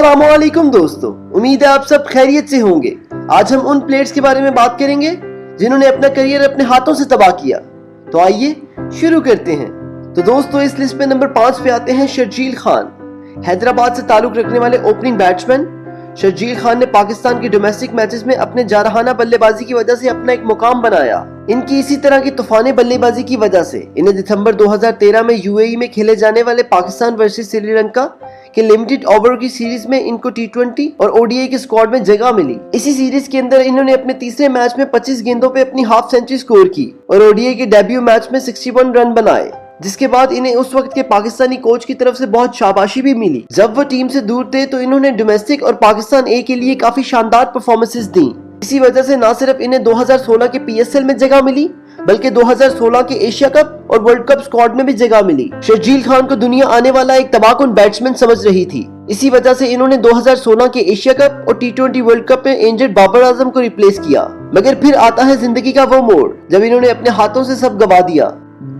अस्सलामुअलैकुम दोस्तों, उम्मीद है आप सब खैरियत से होंगे। आज हम उन प्लेयर्स के बारे में बात करेंगे जिन्होंने अपना करियर अपने हाथों से तबाह किया। तो आइए शुरू करते हैं। तो दोस्तों, इस लिस्ट में नंबर 5 पे आते हैं शर्जील खान। हैदराबाद से ताल्लुक रखने वाले ओपनिंग बैट्समैन शर्जील खान ने पाकिस्तान के डोमेस्टिक मैचेस में अपने जारहाना बल्लेबाजी की वजह से अपना एक मुकाम बनाया। इनकी इसी तरह की तूफानी बल्लेबाजी की वजह से इन्हें दिसंबर 2013 में यूएई में खेले जाने वाले पाकिस्तान वर्सेस श्रीलंका के लिमिटेड ओवर की सीरीज में इनको टी20 और ओडीआई के स्क्वाड में जगह मिली। इसी सीरीज के अंदर इन्होंने अपने तीसरे मैच में 25 गेंदों पे अपनी हाफ सेंचुरी स्कोर की और ओडीआई के डेब्यू मैच में 61 रन बनाए, जिसके बाद इन्हें उस वक्त के पाकिस्तानी कोच की तरफ से बहुत शाबाशी भी मिली। जब वो टीम से दूर थे तो इन्होंने डोमेस्टिक और पाकिस्तान ए के लिए काफी शानदार परफॉर्मेंसेस दी। इसी वजह से न सिर्फ इन्हें 2016 के पीएसएल में जगह मिली, बल्कि 2016 के एशिया कप और वर्ल्ड कप स्क्वाड में भी जगह मिली। शर्जील खान को दुनिया आने वाला एक तबाहकुन बैट्समैन समझ रही थी। इसी वजह से इन्होंने 2016 के एशिया कप और टी20 वर्ल्ड कप में इंजर्ड बाबर आजम को रिप्लेस किया। मगर फिर आता है जिंदगी का वो मोड़ जब इन्होंने अपने हाथों से सब गवा दिया।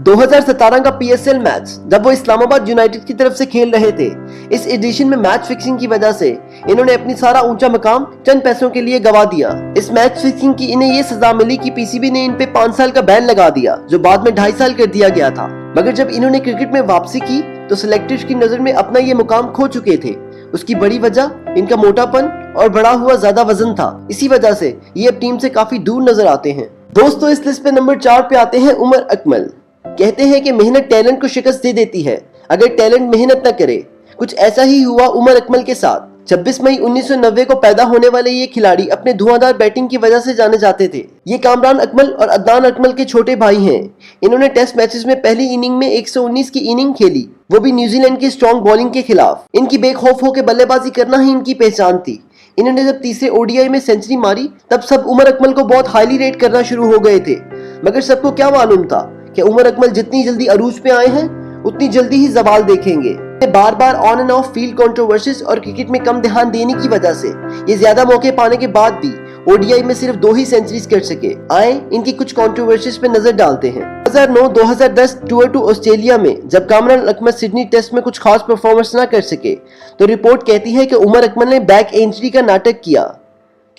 2017 का पीएसएल मैच जब वो इस्लामाबाद यूनाइटेड की तरफ से खेल रहे थे, इस एडिशन में मैच फिक्सिंग की वजह से इन्होंने अपनी सारा ऊंचा मकाम चंद पैसों के लिए गवा दिया। इस मैच फिक्सिंग की इन्हें ये सजा मिली कि पीसीबी ने इन पे 5 साल का बैन लगा दिया, जो बाद में 2.5 साल कर दिया गया था। मगर जब इन्होंने क्रिकेट में वापसी की तो सिलेक्टर्स की नजर में अपना ये मुकाम खो चुके थे। उसकी बड़ी वजह इनका मोटापन और बढ़ा हुआ ज्यादा वजन था। इसी वजह से ये अब टीम से काफी दूर नजर आते हैं। दोस्तों, इस लिस्ट पे नंबर 4 पे आते हैं उमर अकमल। कहते हैं कि मेहनत टैलेंट को शिकस्त दे देती है अगर टैलेंट मेहनत न करे। कुछ ऐसा ही हुआ उमर अकमल के साथ। 26 मई 1990 को पैदा होने वाले ये खिलाड़ी अपने धुआंधार बैटिंग की वजह से जाने जाते थे। ये कामरान अकमल और अदनान अकमल के छोटे भाई हैं। इन्होंने टेस्ट मैचेस में पहली इनिंग में 119 की इनिंग खेली, वो भी न्यूजीलैंड की स्ट्रॉन्ग बॉलिंग के खिलाफ। इनकी बेखौफ होकर बल्लेबाजी करना ही इनकी पहचान थी। इन्होंने जब तीसरे ओडीआई में सेंचुरी मारी तब सब उमर अकमल को बहुत हाईली रेट करना शुरू हो गए थे। मगर सबको क्या मालूम था कि उमर अकमल जितनी जल्दी अरूज पे आए हैं उतनी जल्दी ही जवाल देखेंगे। बार बार on and off field controversies और क्रिकेट में कम ध्यान देने की वजह से ये ज्यादा मौके पाने के बाद भी ओडीआई में सिर्फ 2 ही सेंचुरीज कर सके। आए इनकी कुछ कंट्रोवर्सीज पे नजर डालते हैं। 2009-2010 टूर टू ऑस्ट्रेलिया में जब कामरान अकमल सिडनी टेस्ट में कुछ खास परफॉर्मेंस ना कर सके तो रिपोर्ट कहती है कि उमर अकमल ने बैक इंजरी का नाटक किया,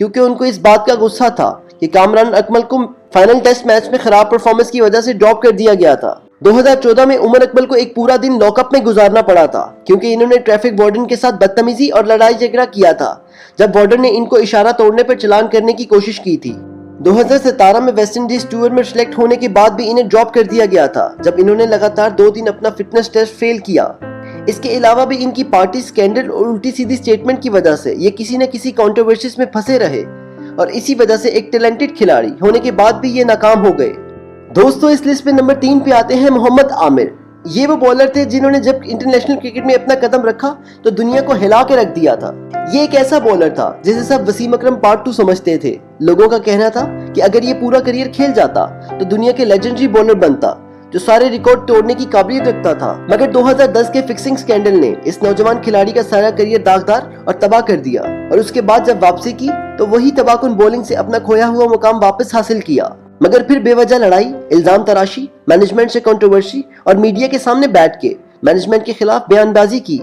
क्योंकि उनको इस बात का गुस्सा था कि कामरान अकमल को फाइनल टेस्ट मैच में खराब परफॉर्मेंस की वजह से ड्रॉप कर दिया गया था। 2014 में उमर अकमल को एक पूरा दिन लॉकअप में गुजारना पड़ा था, क्योंकि इन्होंने ट्रैफिक वार्डन के साथ बदतमीजी और लड़ाई झगड़ा किया था जब वार्डन ने इनको इशारा तोड़ने पर चालान करने की कोशिश की थी। 2017 में वेस्ट इंडीज टूर में सिलेक्ट होने के बाद भी इन्हें ड्रॉप कर दिया गया था, जब इन्होंने लगातार 2 दिन अपना फिटनेस टेस्ट फेल किया। इसके अलावा भी इनकी पार्टी स्कैंडल और उल्टी सीधी स्टेटमेंट की वजह से ये किसी न किसी कंट्रोवर्सीज में फंसे रहे और इसी वजह से एक टैलेंटेड खिलाड़ी होने के बाद भी ये नाकाम हो गए। दोस्तों, इस लिस्ट पे नंबर 3 पे आते हैं मोहम्मद आमिर। ये वो बॉलर थे जिन्होंने जब इंटरनेशनल क्रिकेट में अपना कदम रखा तो दुनिया को हिला के रख दिया था। ये एक ऐसा बॉलर था जिसे सब वसीम अकरम पार्ट 2 समझते थे। लोगों का कहना था कि अगर ये पूरा करियर खेल जाता तो दुनिया के लेजेंडरी बॉलर बनता जो सारे रिकॉर्ड तोड़ने की काबिलियत रखता था। मगर 2010 के फिक्सिंग स्कैंडल ने इस नौजवान खिलाड़ी का सारा करियर दागदार और तबाह कर दिया और उसके बाद जब वापसी की तो वही तबाहकुन बॉलिंग से अपना खोया हुआ मुकाम वापस हासिल किया। मगर फिर बेवजह लड़ाई, इल्जाम तराशी, मैनेजमेंट से कंट्रोवर्सी और मीडिया के सामने बैठ के मैनेजमेंट के खिलाफ बयानबाजी की,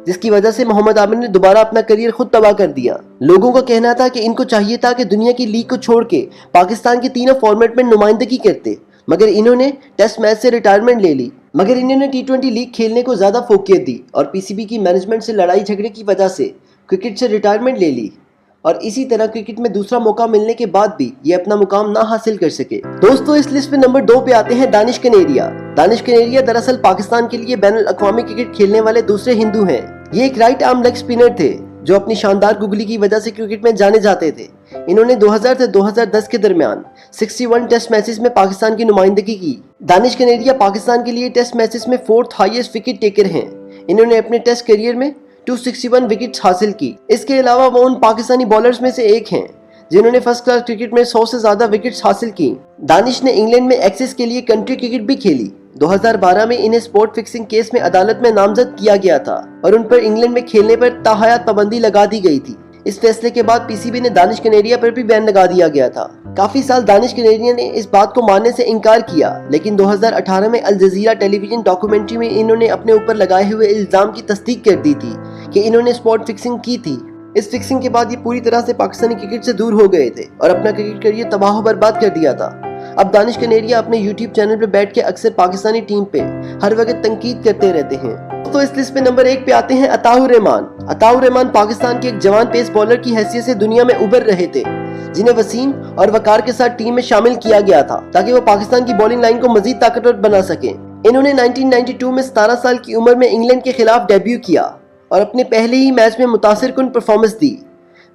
जिसकी वजह से मोहम्मद आमिर ने दोबारा अपना करियर खुद तबाह कर दिया। लोगों का कहना था कि इनको चाहिए था कि दुनिया की लीग को छोड़ के पाकिस्तान के तीनों फॉर्मेट में नुमाइंदगी करते, मगर इन्होंने टेस्ट मैच से रिटायरमेंट ले ली। मगर इन्होंने टी20 लीग खेलने को ज्यादा फोकियत दी और पीसीबी की मैनेजमेंट से लड़ाई झगड़े की वजह से क्रिकेट से रिटायरमेंट ले ली और इसी तरह क्रिकेट में दूसरा मौका मिलने के बाद भी ये अपना मुकाम ना हासिल कर सके। दोस्तों, इस लिस्ट पे नंबर 2 पे आते हैं दानिश कनेरिया। दानिश कनेरिया दरअसल पाकिस्तान के लिए बैनुल अक़वामी क्रिकेट खेलने वाले दूसरे हिंदू हैं। ये एक राइट आर्म लेग स्पिनर थे जो अपनी शानदार गुगली की वजह से क्रिकेट में जाने जाते थे। इन्होंने 2000 से 2010 के दरमियान 61 टेस्ट मैचेस में पाकिस्तान की नुमाइंदगी की। दानिश कनेरिया पाकिस्तान के लिए टेस्ट मैचेस में 4th हाईएस्ट विकेट टेकर हैं। इन्होंने अपने टेस्ट करियर में 261 विकेट्स हासिल की। इसके अलावा वो उन पाकिस्तानी बॉलर्स में से एक हैं जिन्होंने फर्स्ट क्लास क्रिकेट में 100 से ज्यादा विकेट्स हासिल की। दानिश ने इंग्लैंड में एक्सेस के लिए कंट्री क्रिकेट भी खेली। 2012 में इन्हें स्पोर्ट फिक्सिंग केस में अदालत में नामजद किया गया था और उन पर इंग्लैंड में खेलने पर ताहयात पाबंदी लगा दी गई थी। इस फैसले के बाद पीसीबी ने दानिश कनेरिया पर भी बैन लगा दिया गया था। काफी साल दानिश कनेरिया ने इस बात को मानने से इनकार किया, लेकिन 2018 में अल जजीरा टेलीविजन डॉक्यूमेंट्री में इन्होंने अपने ऊपर लगाए हुए इल्जाम की तस्दीक कर दी थी कि इन्होंने स्पॉट फिक्सिंग की थी। इस फिक्सिंग के बाद ये पूरी तरह से पाकिस्तानी क्रिकेट से दूर हो गए थे और अपना क्रिकेट करियर तबाह बर्बाद कर दिया था। अब दानिश कनेरिया अपने YouTube चैनल पे बैठ के अक्सर पाकिस्तानी टीम पे हर वक्त तनकीद करते रहते हैं। तो इस लिस्ट पे नंबर 1 पे आते हैं अताउर रहमान। अताउर रहमान पाकिस्तान के एक जवान पेस बॉलर की हैसियत से दुनिया में उभर रहे थे, जिन्हें वसीम और वकार के साथ टीम में शामिल किया गया था ताकि वो पाकिस्तान की बॉलिंग लाइन को मजीद ताकतवर बना सकें। इन्होंने 1992 में 17 साल की उम्र में इंग्लैंड के खिलाफ डेब्यू किया और अपने पहले ही मैच में मुतासिरकुन परफॉर्मेंस दी।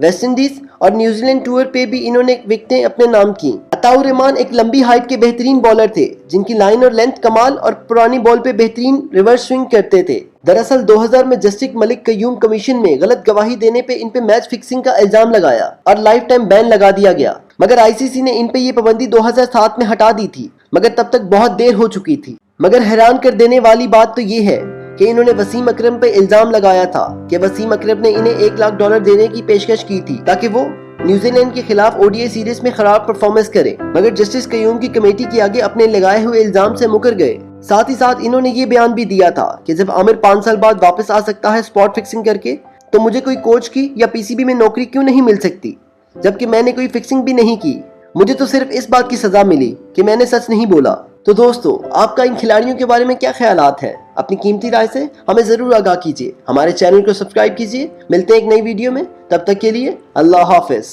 वेस्ट इंडीज और न्यूजीलैंड टूर पे भी इन्होंने विकेटें अपने नाम की। अताउर रहमान एक लंबी हाइट के बेहतरीन बॉलर थे, जिनकी लाइन और लेंथ कमाल और पुरानी बॉल पे बेहतरीन रिवर्स स्विंग करते थे। दरअसल 2000 में जस्टिस मलिक कयूम कमीशन में गलत गवाही देने पे इन पे मैच फिक्सिंग का इल्जाम लगाया और लाइफ टाइम बैन लगा दिया गया, मगर आईसीसी ने इन पे ये पाबंदी 2007 में हटा दी थी, मगर तब तक बहुत देर हो चुकी थी। मगर हैरान कर देने वाली बात तो ये है कि इन्होंने वसीम अकरम पे इल्जाम लगाया था कि वसीम अकरम ने इन्हें $1 लाख देने की पेशकश की थी ताकि वो न्यूजीलैंड के खिलाफ ओडीआई सीरीज में खराब परफॉर्मेंस करे, मगर जस्टिस कयूम की कमेटी के आगे अपने लगाए हुए इल्जाम से मुकर गए। साथ ही साथ इन्होंने ये बयान भी दिया था कि जब आमिर 5 साल बाद वापस आ सकता है स्पॉट फिक्सिंग करके, तो मुझे कोई कोच की या पीसीबी में नौकरी क्यों नहीं मिल सकती, जबकि मैंने कोई फिक्सिंग भी नहीं की। मुझे तो सिर्फ इस बात की सजा मिली कि मैंने सच नहीं बोला। तो दोस्तों, आपका इन खिलाड़ियों के बारे में क्या ख्यालात है? अपनी कीमती राय से हमें जरूर आगाह कीजिए। हमारे चैनल को सब्सक्राइब कीजिए। मिलते हैं एक नई वीडियो में, तब तक के लिए अल्लाह हाफिज।